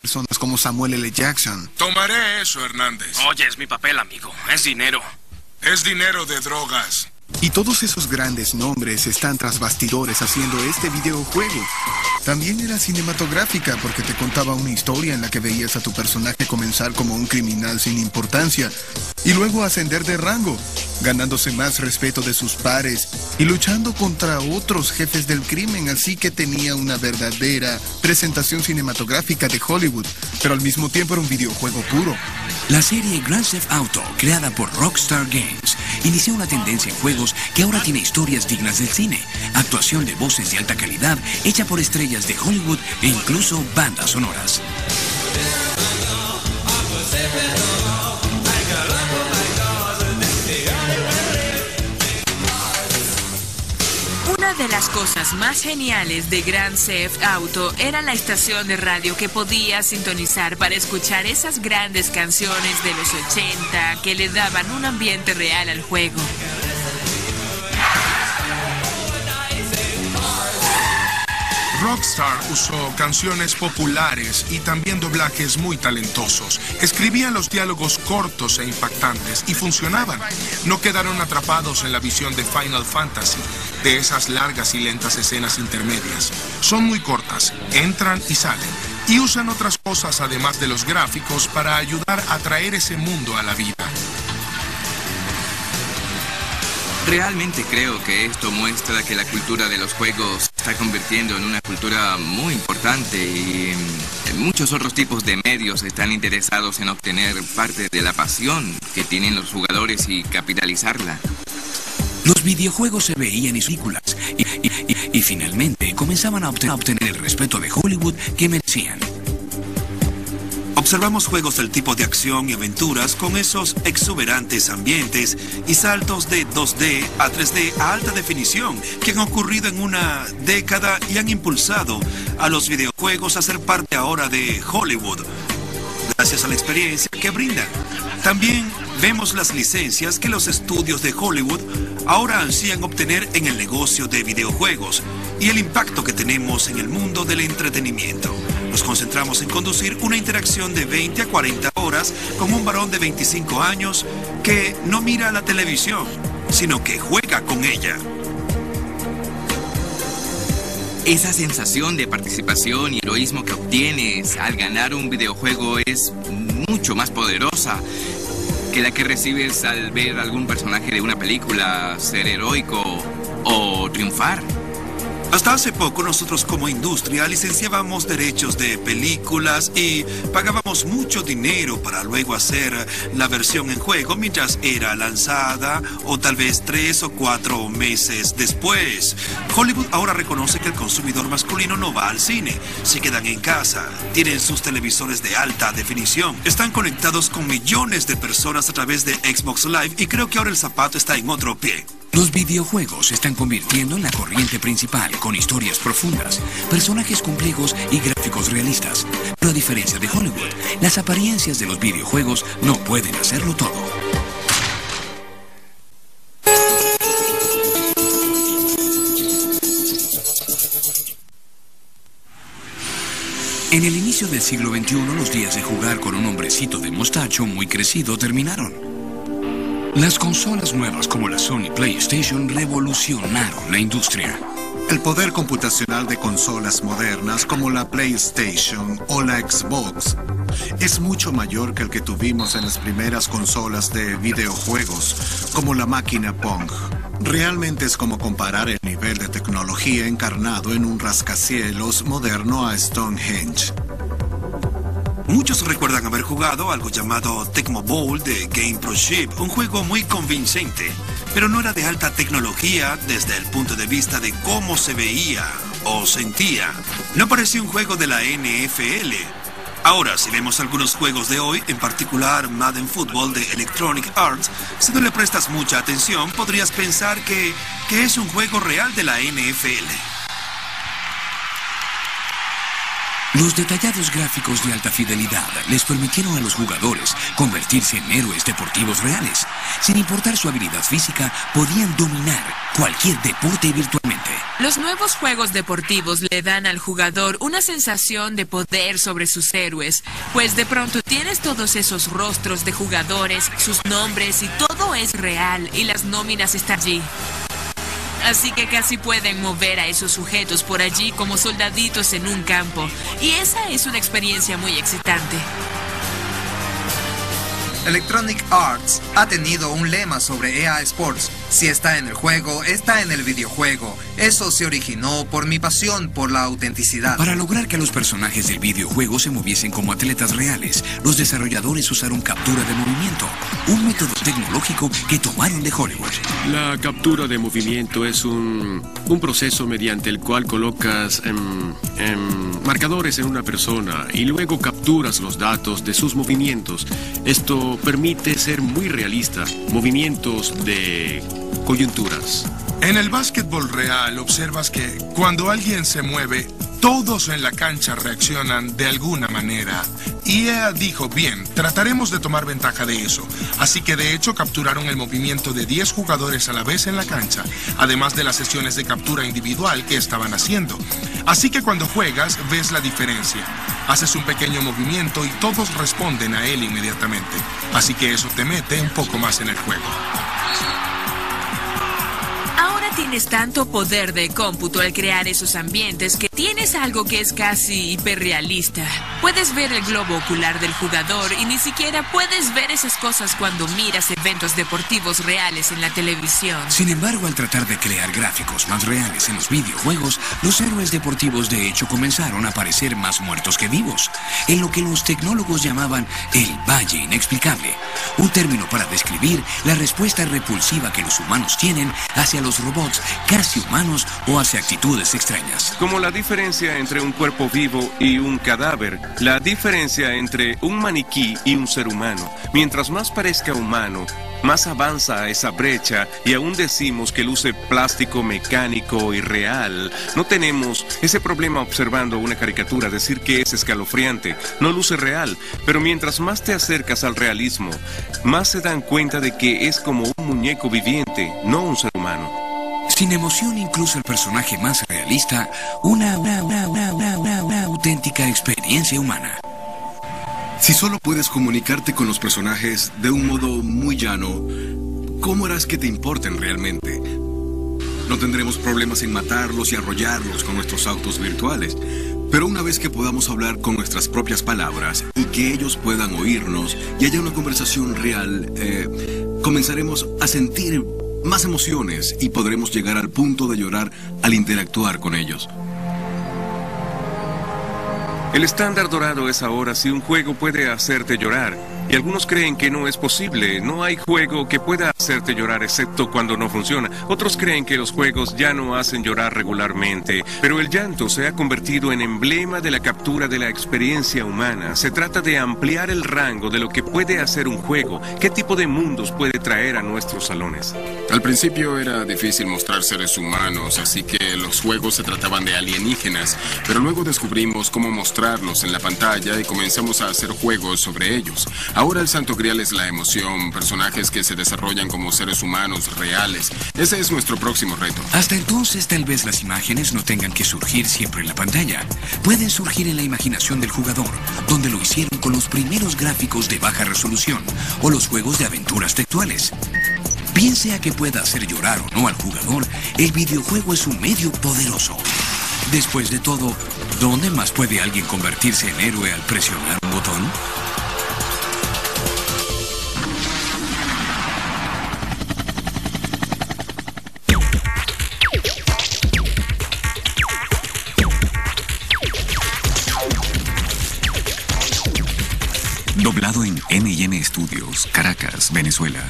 personas como Samuel L. Jackson. Tomaré eso, Hernández. Oye, es mi papel, amigo. Es dinero. Es dinero de drogas. Y todos esos grandes nombres están tras bastidores haciendo este videojuego. También era cinematográfica porque te contaba una historia en la que veías a tu personaje comenzar como un criminal sin importancia y luego ascender de rango, ganándose más respeto de sus pares y luchando contra otros jefes del crimen, así que tenía una verdadera presentación cinematográfica de Hollywood, pero al mismo tiempo era un videojuego puro. La serie Grand Theft Auto, creada por Rockstar Games, inició una tendencia en juegos que ahora tiene historias dignas del cine, actuación de voces de alta calidad hecha por estrellas de Hollywood e incluso bandas sonoras. Una de las cosas más geniales de Grand Theft Auto era la estación de radio que podías sintonizar para escuchar esas grandes canciones de los 80 que le daban un ambiente real al juego. Rockstar usó canciones populares y también doblajes muy talentosos. Escribían los diálogos cortos e impactantes y funcionaban. No quedaron atrapados en la visión de Final Fantasy, de esas largas y lentas escenas intermedias. Son muy cortas, entran y salen, y usan otras cosas además de los gráficos para ayudar a traer ese mundo a la vida. Realmente creo que esto muestra que la cultura de los juegos se está convirtiendo en una cultura muy importante y muchos otros tipos de medios están interesados en obtener parte de la pasión que tienen los jugadores y capitalizarla. Los videojuegos se veían en películas y finalmente comenzaban a obtener el respeto de Hollywood que merecían. Observamos juegos del tipo de acción y aventuras con esos exuberantes ambientes y saltos de 2D a 3D a alta definición que han ocurrido en una década y han impulsado a los videojuegos a ser parte ahora de Hollywood, gracias a la experiencia que brindan. También vemos las licencias que los estudios de Hollywood ahora ansían obtener en el negocio de videojuegos y el impacto que tenemos en el mundo del entretenimiento. Nos concentramos en conducir una interacción de 20 a 40 horas con un varón de 25 años que no mira la televisión, sino que juega con ella. Esa sensación de participación y heroísmo que obtienes al ganar un videojuego es mucho más poderosa que la que recibes al ver algún personaje de una película ser heroico o triunfar. Hasta hace poco nosotros como industria licenciábamos derechos de películas y pagábamos mucho dinero para luego hacer la versión en juego mientras era lanzada o tal vez 3 o 4 meses después. Hollywood ahora reconoce que el consumidor masculino no va al cine, se quedan en casa, tienen sus televisores de alta definición, están conectados con millones de personas a través de Xbox Live y creo que ahora el zapato está en otro pie. Los videojuegos se están convirtiendo en la corriente principal, con historias profundas, personajes complejos y gráficos realistas. Pero a diferencia de Hollywood, las apariencias de los videojuegos no pueden hacerlo todo. En el inicio del siglo XXI, los días de jugar con un hombrecito de mostacho muy crecido terminaron. Las consolas nuevas como la Sony PlayStation revolucionaron la industria. El poder computacional de consolas modernas como la PlayStation o la Xbox es mucho mayor que el que tuvimos en las primeras consolas de videojuegos, como la máquina Pong. Realmente es como comparar el nivel de tecnología encarnado en un rascacielos moderno a Stonehenge. Muchos recuerdan haber jugado algo llamado Tecmo Bowl de Game Pro Chip, un juego muy convincente, pero no era de alta tecnología desde el punto de vista de cómo se veía o sentía. No parecía un juego de la NFL. Ahora, si vemos algunos juegos de hoy, en particular Madden Football de Electronic Arts, si no le prestas mucha atención, podrías pensar que es un juego real de la NFL. Los detallados gráficos de alta fidelidad les permitieron a los jugadores convertirse en héroes deportivos reales. Sin importar su habilidad física, podían dominar cualquier deporte virtualmente. Los nuevos juegos deportivos le dan al jugador una sensación de poder sobre sus héroes, pues de pronto tienes todos esos rostros de jugadores, sus nombres y todo es real y las nóminas están allí. Así que casi pueden mover a esos sujetos por allí como soldaditos en un campo. Y esa es una experiencia muy excitante. Electronic Arts ha tenido un lema sobre EA Sports. Si está en el juego, está en el videojuego. Eso se originó por mi pasión por la autenticidad. Para lograr que los personajes del videojuego se moviesen como atletas reales, los desarrolladores usaron captura de movimiento, un método tecnológico que tomaron de Hollywood. La captura de movimiento es un proceso mediante el cual colocas marcadores en una persona y luego capturas los datos de sus movimientos. Esto permite ser muy realista, movimientos de coyunturas. En el básquetbol real observas que cuando alguien se mueve, todos en la cancha reaccionan de alguna manera. Y EA dijo, bien, trataremos de tomar ventaja de eso. Así que de hecho capturaron el movimiento de 10 jugadores a la vez en la cancha, además de las sesiones de captura individual que estaban haciendo. Así que cuando juegas, ves la diferencia. Haces un pequeño movimiento y todos responden a él inmediatamente. Así que eso te mete un poco más en el juego. Ahora tienes tanto poder de cómputo al crear esos ambientes que tienes algo que es casi hiperrealista. Puedes ver el globo ocular del jugador y ni siquiera puedes ver esas cosas cuando miras eventos deportivos reales en la televisión. Sin embargo, al tratar de crear gráficos más reales en los videojuegos, los héroes deportivos de hecho comenzaron a parecer más muertos que vivos, en lo que los tecnólogos llamaban el valle inexplicable, un término para describir la respuesta repulsiva que los humanos tienen hacia los robots casi humanos o hacia actitudes extrañas. Como la diferencia entre un cuerpo vivo y un cadáver, la diferencia entre un maniquí y un ser humano. Mientras más parezca humano, más avanza esa brecha y aún decimos que luce plástico, mecánico y real. No tenemos ese problema observando una caricatura, decir que es escalofriante, no luce real, pero mientras más te acercas al realismo, más se dan cuenta de que es como un muñeco viviente, no un ser humano. Sin emoción, incluso el personaje más realista, una auténtica experiencia humana. Si solo puedes comunicarte con los personajes de un modo muy llano, ¿cómo harás que te importen realmente? No tendremos problemas en matarlos y arrollarlos con nuestros autos virtuales, pero una vez que podamos hablar con nuestras propias palabras y que ellos puedan oírnos y haya una conversación real, comenzaremos a sentir más emociones y podremos llegar al punto de llorar al interactuar con ellos. El estándar dorado es ahora si un juego puede hacerte llorar, y algunos creen que no es posible. No hay juego que pueda hacerte llorar excepto cuando no funciona. Otros creen que los juegos ya no hacen llorar regularmente, pero el llanto se ha convertido en emblema de la captura de la experiencia humana. Se trata de ampliar el rango de lo que puede hacer un juego, qué tipo de mundos puede traer a nuestros salones. Al principio era difícil mostrar seres humanos, así que los juegos se trataban de alienígenas, pero luego descubrimos cómo mostrarlos en la pantalla y comenzamos a hacer juegos sobre ellos. Ahora el santo grial es la emoción, personajes que se desarrollan como seres humanos reales. Ese es nuestro próximo reto. Hasta entonces, tal vez las imágenes no tengan que surgir siempre en la pantalla. Pueden surgir en la imaginación del jugador, donde lo hicieron con los primeros gráficos de baja resolución o los juegos de aventuras textuales. Bien sea que pueda hacer llorar o no al jugador, el videojuego es un medio poderoso. Después de todo, ¿dónde más puede alguien convertirse en héroe al presionar un botón? Doblado en M&M Studios, Caracas, Venezuela.